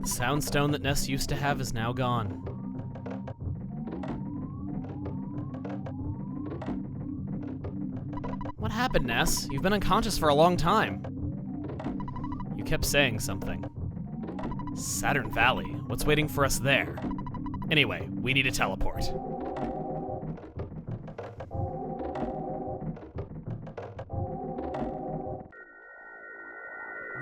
The soundstone that Ness used to have is now gone. What happened, Ness? You've been unconscious for a long time. You kept saying something. Saturn Valley. What's waiting for us there? Anyway, we need to teleport.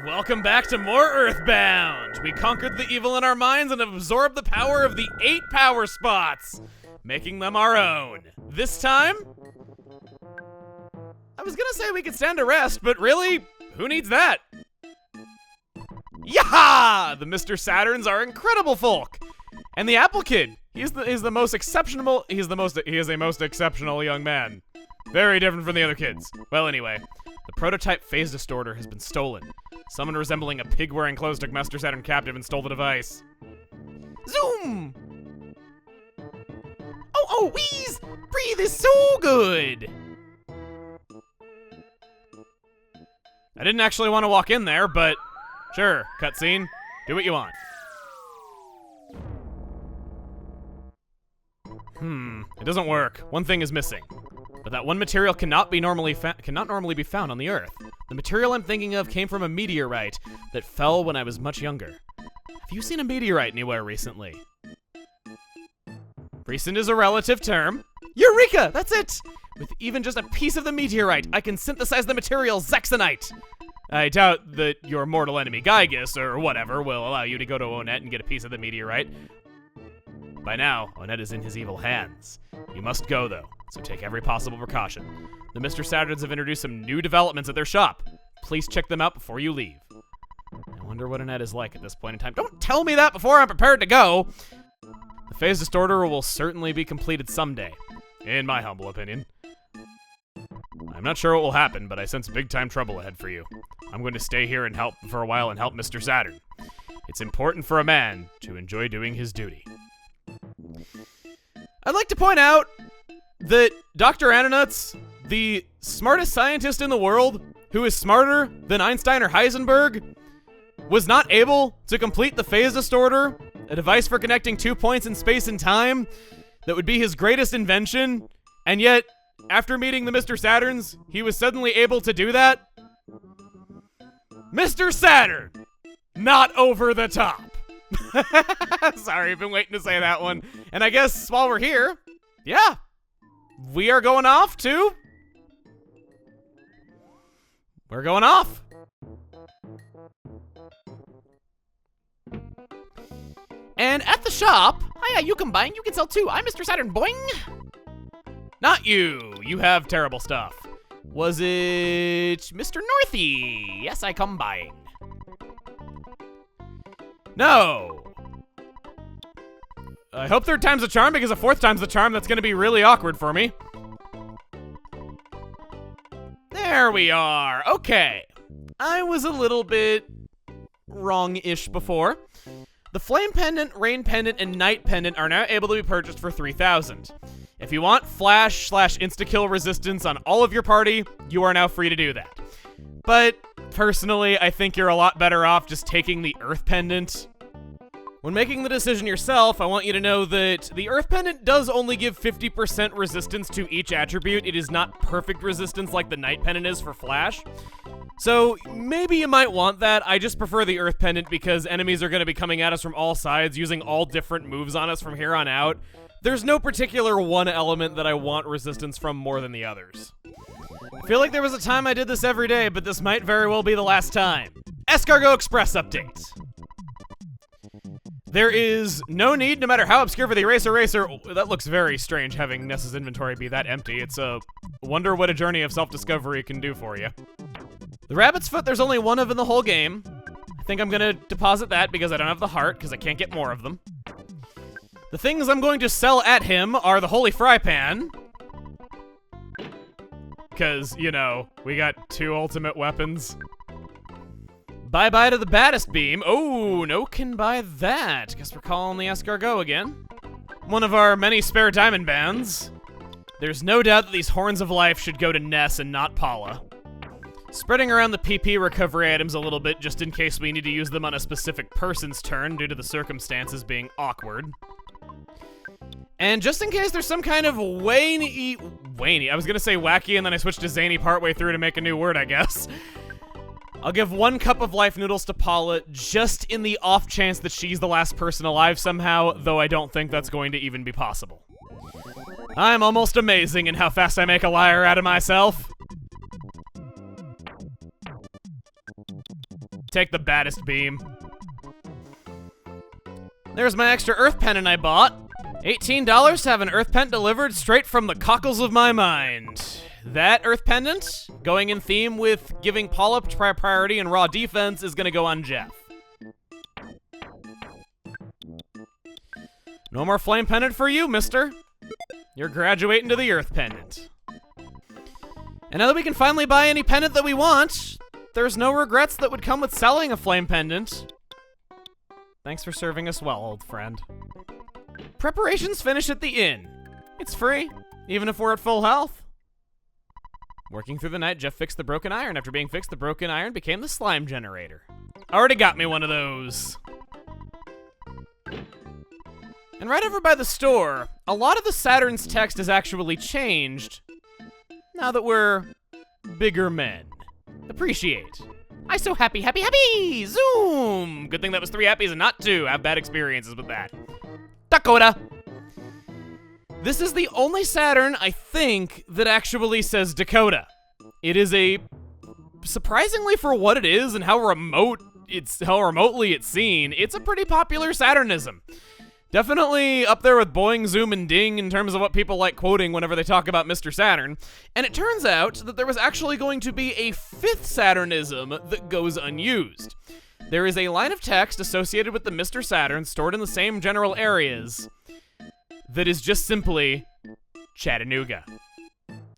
Welcome back to more EarthBound! We conquered the evil in our minds and absorbed the power of the 8 power spots, making them our own. This time, I was gonna say we could stand a rest, but really, who needs that? Yaha! The Mr. Saturns are incredible folk! And the Apple Kid, he is a most exceptional young man. Very different from the other kids. Well, anyway, the prototype phase distorter has been stolen. Someone resembling a pig wearing clothes took Mr. Saturn captive and stole the device. Zoom! Oh, wheeze! Breathe is so good! I didn't actually want to walk in there, but sure, cutscene. Do what you want. It doesn't work. One thing is missing. But that one material cannot normally be found on the Earth. The material I'm thinking of came from a meteorite that fell when I was much younger. Have you seen a meteorite anywhere recently? Recent is a relative term. Eureka! That's it! With even just a piece of the meteorite, I can synthesize the material Zexonite. I doubt that your mortal enemy Gygus, or whatever, will allow you to go to Onett and get a piece of the meteorite. By now, Onett is in his evil hands. You must go, though, so take every possible precaution. The Mr. Saturns have introduced some new developments at their shop. Please check them out before you leave. I wonder what Onett is like at this point in time. Don't tell me that before I'm prepared to go! The phase distorter will certainly be completed someday, in my humble opinion. I'm not sure what will happen, but I sense big-time trouble ahead for you. I'm going to stay here and help for a while and help Mr. Saturn. It's important for a man to enjoy doing his duty. I'd like to point out that Dr. Ananuts, the smartest scientist in the world, who is smarter than Einstein or Heisenberg, was not able to complete the phase distorter, a device for connecting 2 points in space and time that would be his greatest invention, and yet, after meeting the Mr. Saturns, he was suddenly able to do that? Mr. Saturn! Not over the top. Sorry, I've been waiting to say that one. And I guess while we're here, yeah, we are going off to... We're going off. And at the shop, hiya, you can buy and you can sell too. I'm Mr. Saturn, boing. Not you. You have terrible stuff. Was it Mr. Northy? Yes, I come buying. No. I hope 3rd time's a charm, because a 4th time's the charm. That's going to be really awkward for me. There we are. Okay. I was a little bit wrong-ish before. The Flame Pendant, Rain Pendant, and Night Pendant are now able to be purchased for 3,000. If you want flash/insta-kill resistance on all of your party, you are now free to do that. But personally, I think you're a lot better off just taking the Earth Pendant. When making the decision yourself, I want you to know that the Earth Pendant does only give 50% resistance to each attribute. It is not perfect resistance like the Night Pendant is for Flash. So maybe you might want that. I just prefer the Earth Pendant because enemies are going to be coming at us from all sides, using all different moves on us from here on out. There's no particular one element that I want resistance from more than the others. I feel like there was a time I did this every day, but this might very well be the last time. Escargot Express update. There is no need, no matter how obscure, for the Eraser Racer. That looks very strange, having Ness's inventory be that empty. It's a wonder what a journey of self-discovery can do for you. The Rabbit's Foot, there's only one of in the whole game. I think I'm gonna deposit that because I don't have the heart, because I can't get more of them. The things I'm going to sell at him are the Holy Fry Pan. Because, you know, we got 2 ultimate weapons. Bye-bye to the baddest beam. Oh, no can buy that. Guess we're calling the escargot again. One of our many spare diamond bands. There's no doubt that these horns of life should go to Ness and not Paula. Spreading around the PP recovery items a little bit just in case we need to use them on a specific person's turn due to the circumstances being awkward. And just in case there's some kind of I was gonna say wacky and then I switched to zany partway through to make a new word, I guess. I'll give 1 cup of life noodles to Paula just in the off chance that she's the last person alive somehow, though I don't think that's going to even be possible. I'm almost amazing in how fast I make a liar out of myself. Take the baddest beam. There's my extra Earth Pendant I bought. $18 to have an Earth Pendant delivered straight from the cockles of my mind. That Earth Pendant, going in theme with giving Paula priority and raw defense, is gonna go on Jeff. No more Flame Pendant for you, mister. You're graduating to the Earth Pendant. And now that we can finally buy any pendant that we want, there's no regrets that would come with selling a Flame Pendant. Thanks for serving us well, old friend. Preparations finish at the inn. It's free, even if we're at full health. Working through the night, Jeff fixed the broken iron. After being fixed, the broken iron became the slime generator. Already got me one of those. And right over by the store, a lot of the Saturn's text has actually changed now that we're bigger men. Appreciate. I so happy, happy, happy! Zoom! Good thing that was 3 happies and not 2. I have bad experiences with that. Dakota! This is the only Saturn, I think, that actually says Dakota. It is a, surprisingly for what it is and how remotely it's seen, it's a pretty popular Saturnism. Definitely up there with Boing, Zoom, and Ding in terms of what people like quoting whenever they talk about Mr. Saturn. And it turns out that there was actually going to be a 5th Saturnism that goes unused. There is a line of text associated with the Mr. Saturn stored in the same general areas that is just simply Chattanooga.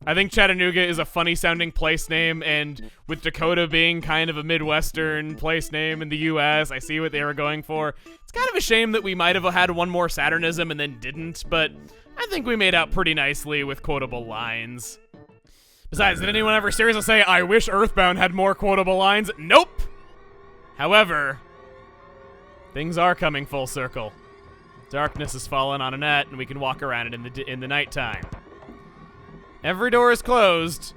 I think Chattanooga is a funny sounding place name, and with Dakota being kind of a Midwestern place name in the US, I see what they were going for. It's kind of a shame that we might have had one more Saturnism and then didn't, but I think we made out pretty nicely with quotable lines. Besides, did anyone ever seriously say, I wish EarthBound had more quotable lines? Nope! However, things are coming full circle. Darkness has fallen on Onett, and we can walk around it in the nighttime. Every door is closed,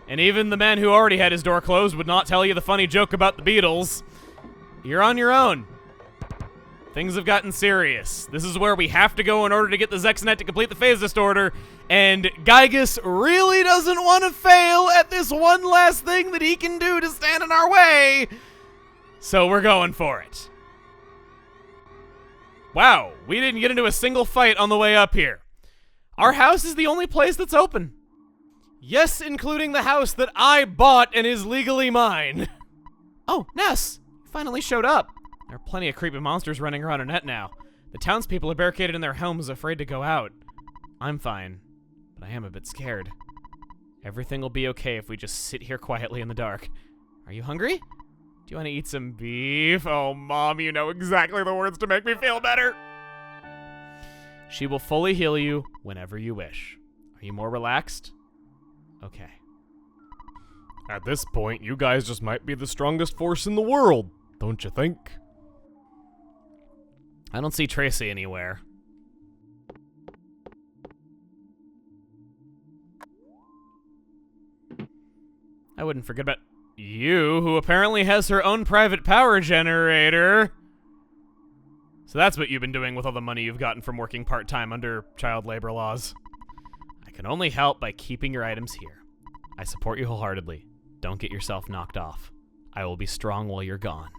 and even the man who already had his door closed would not tell you the funny joke about the Beatles. You're on your own. Things have gotten serious. This is where we have to go in order to get the Zexanet to complete the phase distorter, and Gygus really doesn't want to fail at this one last thing that he can do to stand in our way, so we're going for it. Wow, we didn't get into a single fight on the way up here. Our house is the only place that's open. Yes, including the house that I bought and is legally mine. Oh, Ness, you finally showed up. There are plenty of creepy monsters running around Onett now. The townspeople are barricaded in their homes, afraid to go out. I'm fine, but I am a bit scared. Everything will be okay if we just sit here quietly in the dark. Are you hungry? Do you want to eat some beef? Oh, Mom, you know exactly the words to make me feel better. She will fully heal you whenever you wish. Are you more relaxed? Okay. At this point, you guys just might be the strongest force in the world, don't you think? I don't see Tracy anywhere. I wouldn't forget about you, who apparently has her own private power generator. So that's what you've been doing with all the money you've gotten from working part-time under child labor laws. I can only help by keeping your items here. I support you wholeheartedly. Don't get yourself knocked off. I will be strong while you're gone.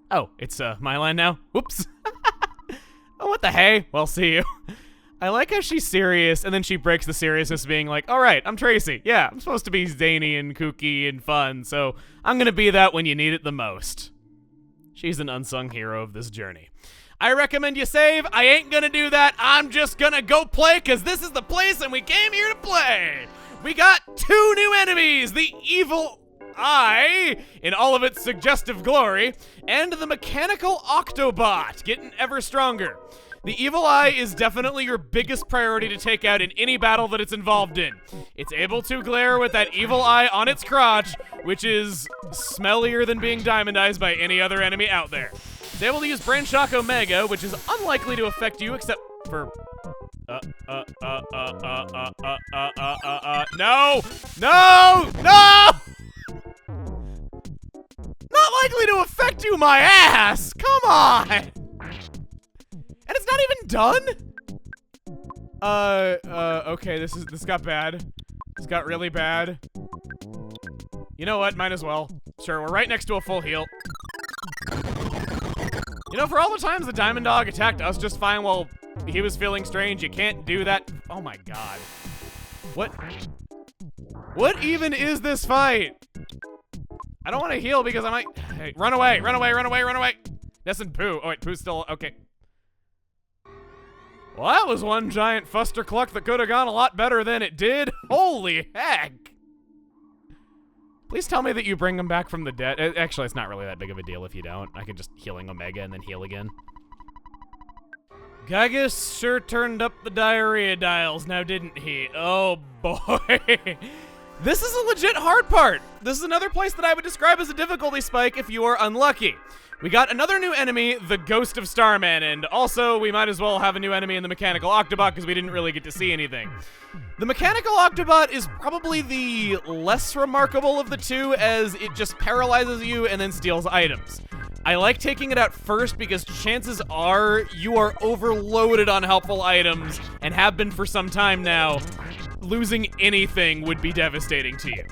Oh, it's my line now? Whoops. Oh, what the hey? Well, see you. I like how she's serious, and then she breaks the seriousness being like, all right, I'm Tracy. Yeah, I'm supposed to be zany and kooky and fun, so I'm gonna be that when you need it the most. She's an unsung hero of this journey. I recommend you save. I ain't gonna do that. I'm just gonna go play, because this is the place and we came here to play. We got 2 new enemies, the Evil Eye in all of its suggestive glory, and the Mechanical Octobot, getting ever stronger. The Evil Eye is definitely your biggest priority to take out in any battle that it's involved in. It's able to glare with that Evil Eye on its crotch, which is smellier than being diamondized by any other enemy out there. It's able to use Brain Shock Omega, which is unlikely to affect you except for... No! No! No! Not likely to affect you, my ass! Come on! And it's not even done? Okay, this got bad. This got really bad. You know what? Might as well. Sure, we're right next to a full heal. You know, for all the times the Diamond Dog attacked us just fine while he was feeling strange, you can't do that. Oh my god. What even is this fight? I don't want to heal because I might... Hey, run away, run away, run away, run away. Ness and Pooh. Oh wait, Pooh's still... Okay. Well, that was one giant fustercluck that could have gone a lot better than it did. Holy heck. Please tell me that you bring him back from the dead. Actually, it's not really that big of a deal if you don't. I can just healing Omega and then heal again. Gygus sure turned up the diarrhea dials now, didn't he? Oh boy. This is a legit hard part. This is another place that I would describe as a difficulty spike if you are unlucky. We got another new enemy, the Ghost of Starman, and also we might as well have a new enemy in the Mechanical Octobot because we didn't really get to see anything. The Mechanical Octobot is probably the less remarkable of the two as it just paralyzes you and then steals items. I like taking it out first because chances are you are overloaded on helpful items and have been for some time now. Losing anything would be devastating to you.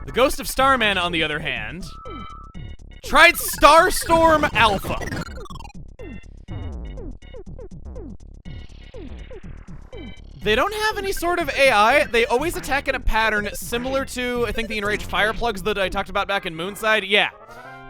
The Ghost of Starman, on the other hand, tried Starstorm Alpha. They don't have any sort of AI. They always attack in a pattern similar to, I think, the Enraged Fire Plugs that I talked about back in Moonside. Yeah.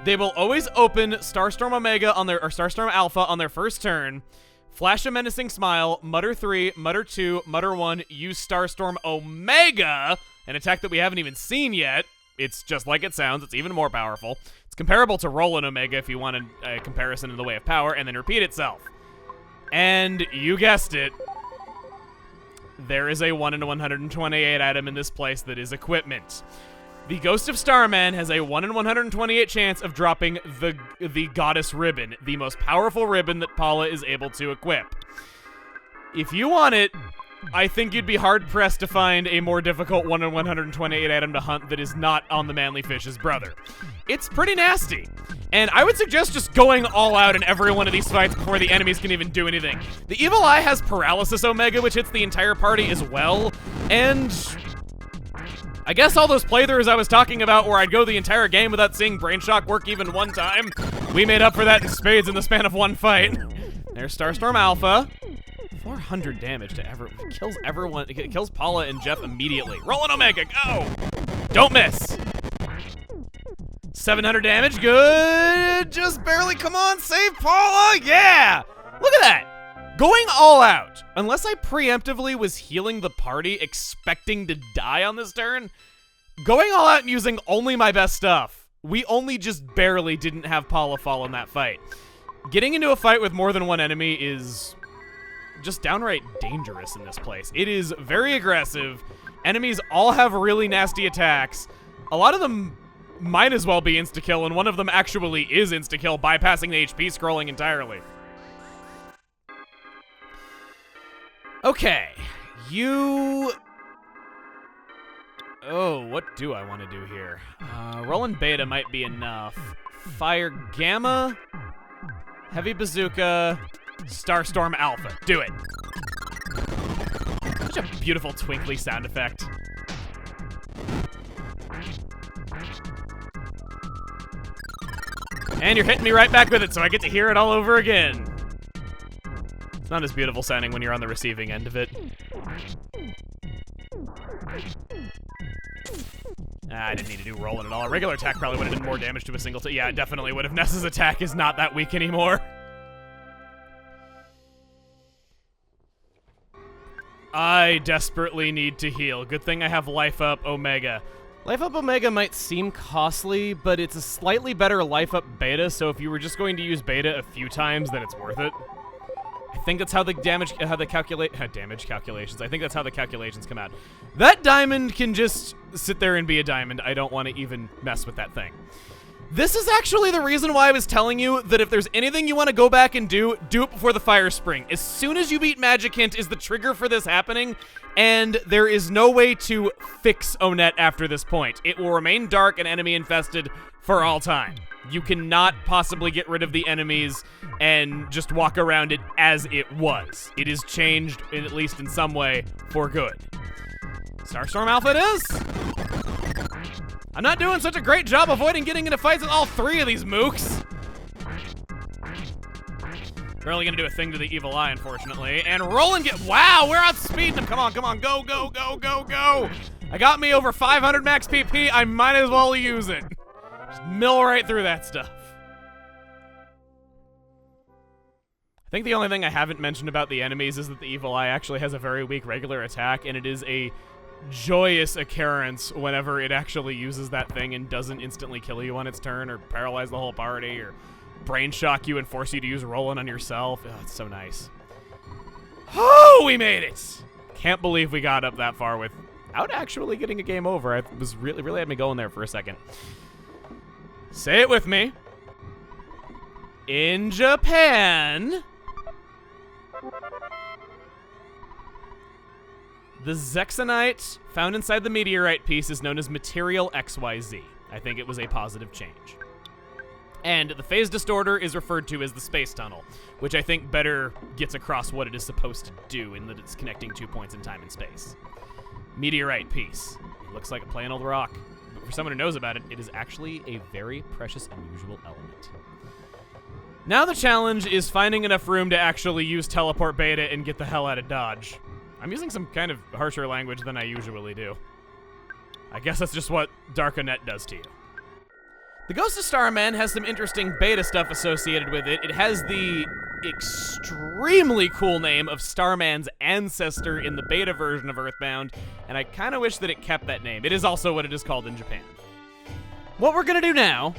They will always open Starstorm Omega on their, or Starstorm Alpha on their first turn, flash a menacing smile, mutter 3, mutter 2, mutter 1, use Starstorm Omega, an attack that we haven't even seen yet. It's just like it sounds. It's even more powerful. It's comparable to Rollin' Omega if you want a comparison in the way of power, and then repeat itself. And you guessed it. There is a 1 in 128 item in this place that is equipment. The Ghost of Starman has a 1 in 128 chance of dropping the Goddess Ribbon, the most powerful ribbon that Paula is able to equip. If you want it, I think you'd be hard-pressed to find a more difficult 1 in 128 item to hunt that is not on the Manly Fish's brother. It's pretty nasty, and I would suggest just going all out in every one of these fights before the enemies can even do anything. The Evil Eye has Paralysis Omega, which hits the entire party as well, and I guess all those playthroughs I was talking about where I'd go the entire game without seeing Brain Shock work even one time, we made up for that in spades in the span of one fight. There's Starstorm Alpha. 400 damage to everyone. Kills everyone. It kills Paula and Jeff immediately. Rollin' Omega, go! Don't miss. 700 damage, good. Just barely, come on, save Paula, yeah! Look at that. Going all out. Unless I preemptively was healing the party expecting to die on this turn, going all out and using only my best stuff. We only just barely didn't have Paula fall in that fight. Getting into a fight with more than one enemy is just downright dangerous in this place. It is very aggressive. Enemies all have really nasty attacks. A lot of them might as well be insta-kill, and one of them actually is insta-kill, bypassing the HP scrolling entirely. Okay, oh, what do I want to do here? Rollin' Beta might be enough. Fire Gamma, Heavy Bazooka, Starstorm Alpha. Do it. Such a beautiful twinkly sound effect. And you're hitting me right back with it, so I get to hear it all over again. It's not as beautiful sounding when you're on the receiving end of it. I didn't need to do rolling at all. A regular attack probably would have done more damage to a single yeah, it definitely would have. Ness's attack is not that weak anymore. I desperately need to heal. Good thing I have life up Omega. Life Up Omega might seem costly, but it's a slightly better Life Up Beta, so if you were just going to use Beta a few times, then it's worth it. I think that's how the damage calculations. I think that's how the calculations come out. That diamond can just sit there and be a diamond. I don't want to even mess with that thing. This is actually the reason why I was telling you that if there's anything you want to go back and do it before the Fire Spring. As soon as you beat Magic Hint is the trigger for this happening, and there is no way to fix Onett after this point. It will remain dark and enemy infested for all time. You cannot possibly get rid of the enemies and just walk around it as it was. It is changed, at least in some way, for good. Starstorm Alpha it is! I'm not doing such a great job avoiding getting into fights with all three of these mooks. Barely gonna do a thing to the evil eye, unfortunately. And Roland wow, we're outspeeding him. Come on, go, go, go, go, go. I got me over 500 max PP. I might as well use it. Just mill right through that stuff. I think the only thing I haven't mentioned about the enemies is that the evil eye actually has a very weak regular attack, and it is a joyous occurrence whenever it actually uses that thing and doesn't instantly kill you on its turn or paralyze the whole party or brain shock you and force you to use Roland on yourself. Oh, it's so nice. Oh, we made it! Can't believe we got up that far without actually getting a game over. I was really had me going there for a second. Say it with me. In Japan, the Zexonite found inside the meteorite piece is known as Material XYZ. I think it was a positive change. And the phase distorter is referred to as the space tunnel, which I think better gets across what it is supposed to do in that it's connecting 2 points in time and space. Meteorite piece. It looks like a plain old rock, but for someone who knows about it, it is actually a very precious, unusual element. Now the challenge is finding enough room to actually use Teleport Beta and get the hell out of Dodge. I'm using some kind of harsher language than I usually do. I guess that's just what Dark Onett does to you. The Ghost of Starman has some interesting beta stuff associated with it. It has the extremely cool name of Starman's ancestor in the beta version of EarthBound, and I kind of wish that it kept that name. It is also what it is called in Japan. What we're gonna do now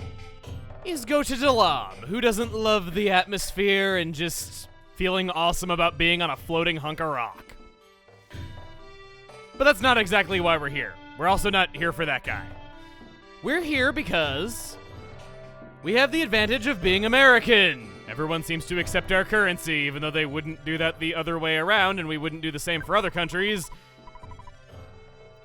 is go to Dalam. Who doesn't love the atmosphere and just feeling awesome about being on a floating hunk of rock? But that's not exactly why we're here. We're also not here for that guy. We're here because we have the advantage of being American. Everyone seems to accept our currency, even though they wouldn't do that the other way around, and we wouldn't do the same for other countries.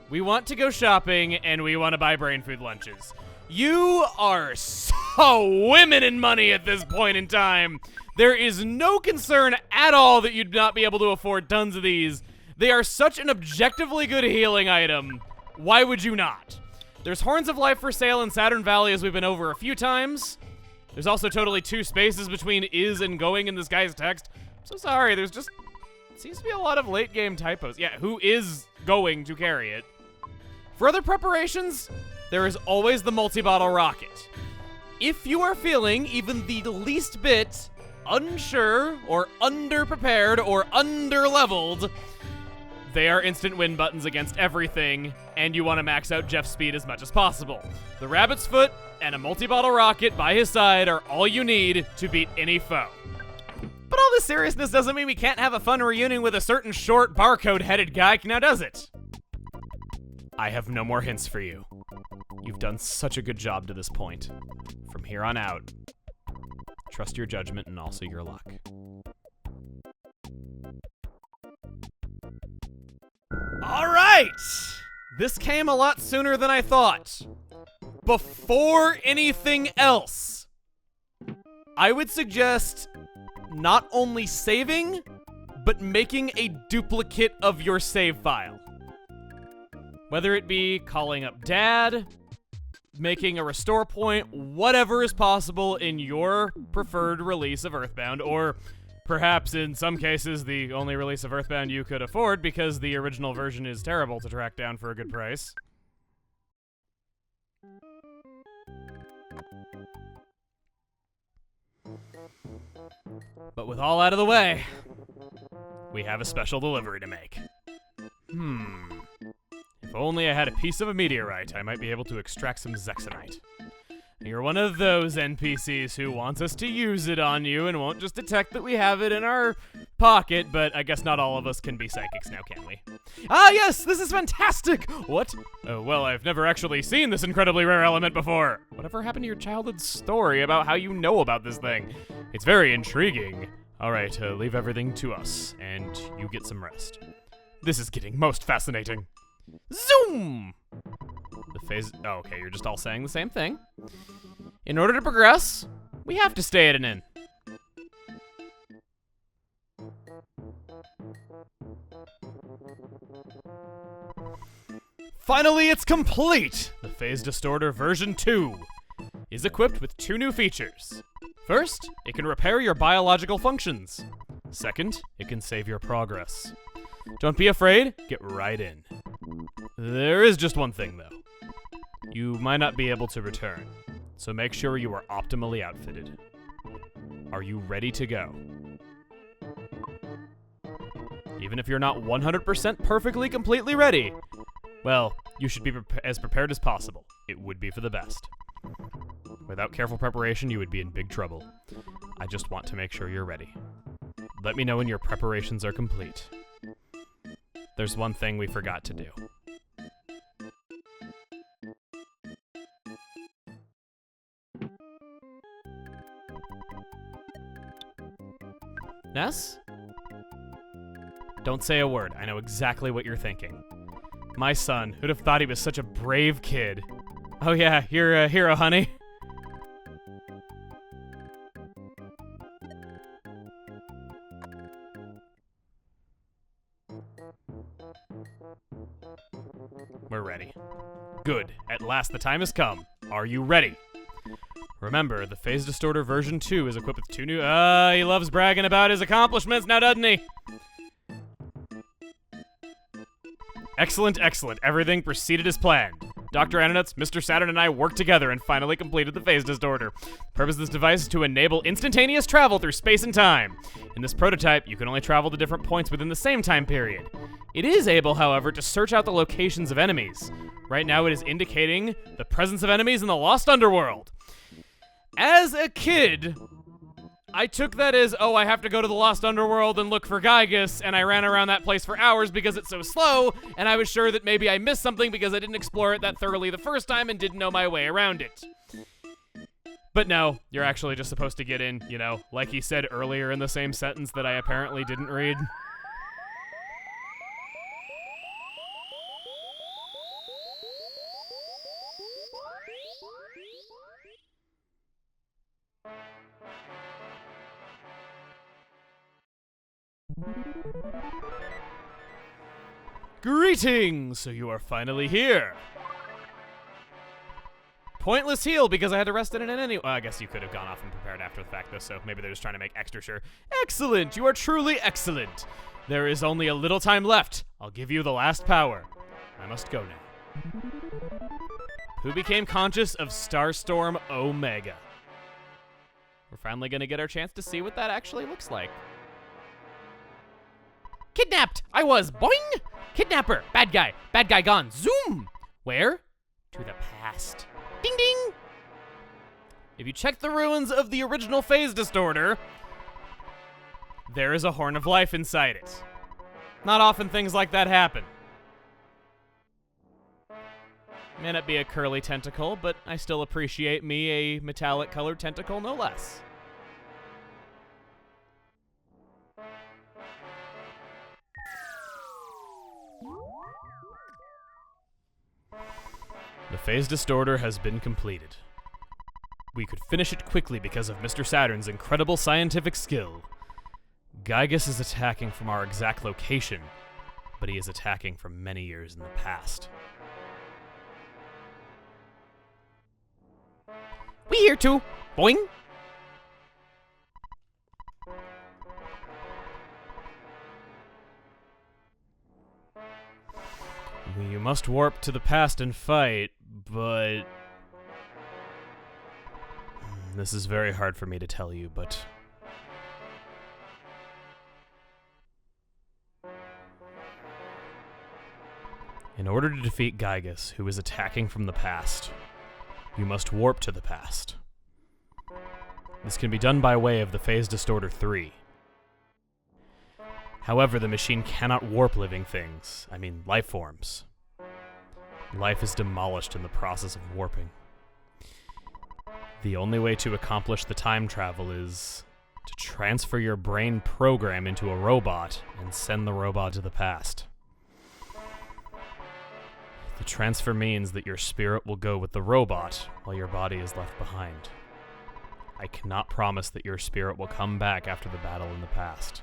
We want to go shopping, and we want to buy brain food lunches. You are so women in money at this point in time. There is no concern at all that you'd not be able to afford tons of these. They are such an objectively good healing item. Why would you not? There's Horns of Life for sale in Saturn Valley, as we've been over a few times. There's also totally 2 spaces between is and going in this guy's text. I'm so sorry, there's just seems to be a lot of late game typos. Yeah, who is going to carry it? For other preparations, there is always the multi-bottle rocket. If you are feeling even the least bit unsure or underprepared or underleveled, they are instant win buttons against everything, and you want to max out Jeff's speed as much as possible. The rabbit's foot and a multi-bottle rocket by his side are all you need to beat any foe. But all this seriousness doesn't mean we can't have a fun reunion with a certain short barcode-headed guy, now does it? I have no more hints for you. You've done such a good job to this point. From here on out, trust your judgment and also your luck. All right! This came a lot sooner than I thought. Before anything else, I would suggest not only saving, but making a duplicate of your save file. Whether it be calling up Dad, making a restore point, whatever is possible in your preferred release of EarthBound, or perhaps in some cases the only release of EarthBound you could afford because the original version is terrible to track down for a good price. But with all out of the way, we have a special delivery to make. If If only I had a piece of a meteorite, I might be able to extract some Zexonite. You're one of those NPCs who wants us to use it on you and won't just detect that we have it in our pocket, but I guess not all of us can be psychics now, can we? Ah, yes, this is fantastic! What? Oh, well, I've never actually seen this incredibly rare element before. Whatever happened to your childhood story about how you know about this thing? It's very intriguing. All right, leave everything to us, and you get some rest. This is getting most fascinating. Zoom! The phase. Oh, okay, you're just all saying the same thing. In order to progress, we have to stay at an inn. Finally, it's complete! The Phase Distorter version 2 is equipped with 2 new features. First, it can repair your biological functions. Second, it can save your progress. Don't be afraid, get right in. There is just one thing, though. You might not be able to return, so make sure you are optimally outfitted. Are you ready to go? Even if you're not 100% perfectly completely ready, well, you should be as prepared as possible. It would be for the best. Without careful preparation, you would be in big trouble. I just want to make sure you're ready. Let me know when your preparations are complete. There's one thing we forgot to do. Ness? Don't say a word. I know exactly what you're thinking. My son, who'd have thought he was such a brave kid? Oh yeah, you're a hero, honey. We're ready. Good. At last the time has come. Are you ready? Remember, the Phase Distorter version 2 is equipped with 2 new— he loves bragging about his accomplishments now, doesn't he? Excellent, excellent. Everything proceeded as planned. Dr. Onett, Mr. Saturn, and I worked together and finally completed the Phase Distorter. The purpose of this device is to enable instantaneous travel through space and time. In this prototype, you can only travel to different points within the same time period. It is able, however, to search out the locations of enemies. Right now, it is indicating the presence of enemies in the Lost Underworld. As a kid, I took that as, oh, I have to go to the Lost Underworld and look for Gygus, and I ran around that place for hours because it's so slow, and I was sure that maybe I missed something because I didn't explore it that thoroughly the first time and didn't know my way around it. But no, you're actually just supposed to get in, you know, like he said earlier in the same sentence that I apparently didn't read. Greetings! So you are finally here. Pointless heal because I had to rest in an inn anyway. Well, I guess you could have gone off and prepared after the fact though, so maybe they're just trying to make extra sure. Excellent! You are truly excellent! There is only a little time left. I'll give you the last power. I must go now. Who became conscious of Starstorm Omega? We're finally gonna get our chance to see what that actually looks like. Kidnapped! I was! Boing! Kidnapper! Bad guy gone! Zoom! Where? To the past. Ding ding! If you check the ruins of the original Phase Distorter, there is a Horn of Life inside it. Not often things like that happen. May not be a curly tentacle, but I still appreciate me a metallic colored tentacle no less. The Phase Distorter has been completed. We could finish it quickly because of Mr. Saturn's incredible scientific skill. Gygus is attacking from our exact location, but he is attacking from many years in the past. We here too. Boing. We must warp to the past and fight, but this is very hard for me to tell you, but In order to defeat Gygas, who is attacking from the past, you must warp to the past. This can be done by way of the Phase Distorter 3. However, the machine cannot warp living things, life forms. Life is demolished in the process of warping. The only way to accomplish the time travel is to transfer your brain program into a robot and send the robot to the past. The transfer means that your spirit will go with the robot while your body is left behind. I cannot promise that your spirit will come back after the battle in the past.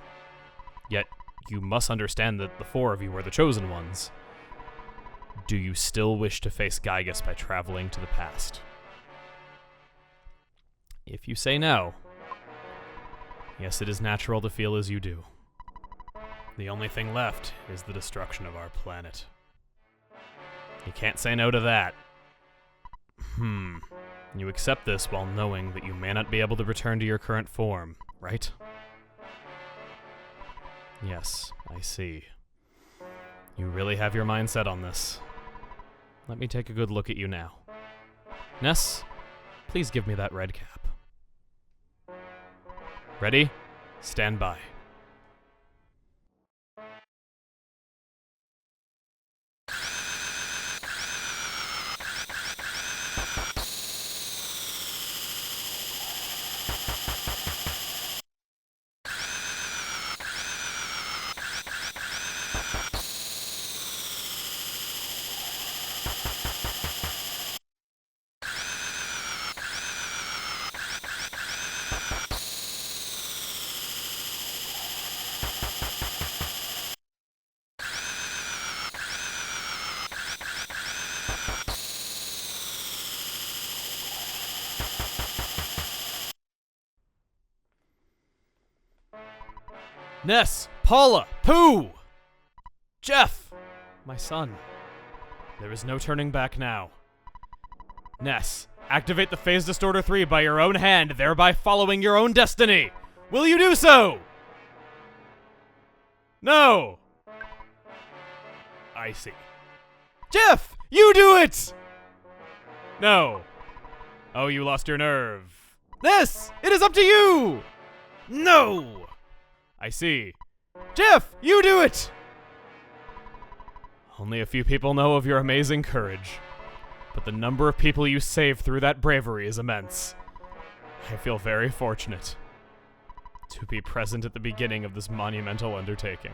Yet, you must understand that the four of you are the chosen ones. Do you still wish to face Gygas by traveling to the past? If you say no, yes, it is natural to feel as you do. The only thing left is the destruction of our planet. You can't say no to that. You accept this while knowing that you may not be able to return to your current form, right? Yes, I see. You really have your mind set on this. Let me take a good look at you now. Ness, please give me that red cap. Ready? Stand by. Ness, Paula, Pooh! Jeff! My son. There is no turning back now. Ness, activate the Phase Distorter 3 by your own hand, thereby following your own destiny! Will you do so? No! I see. Jeff! You do it! No. Oh, you lost your nerve. Ness! It is up to you! No! I see. Jeff, you do it! Only a few people know of your amazing courage, but the number of people you saved through that bravery is immense. I feel very fortunate to be present at the beginning of this monumental undertaking.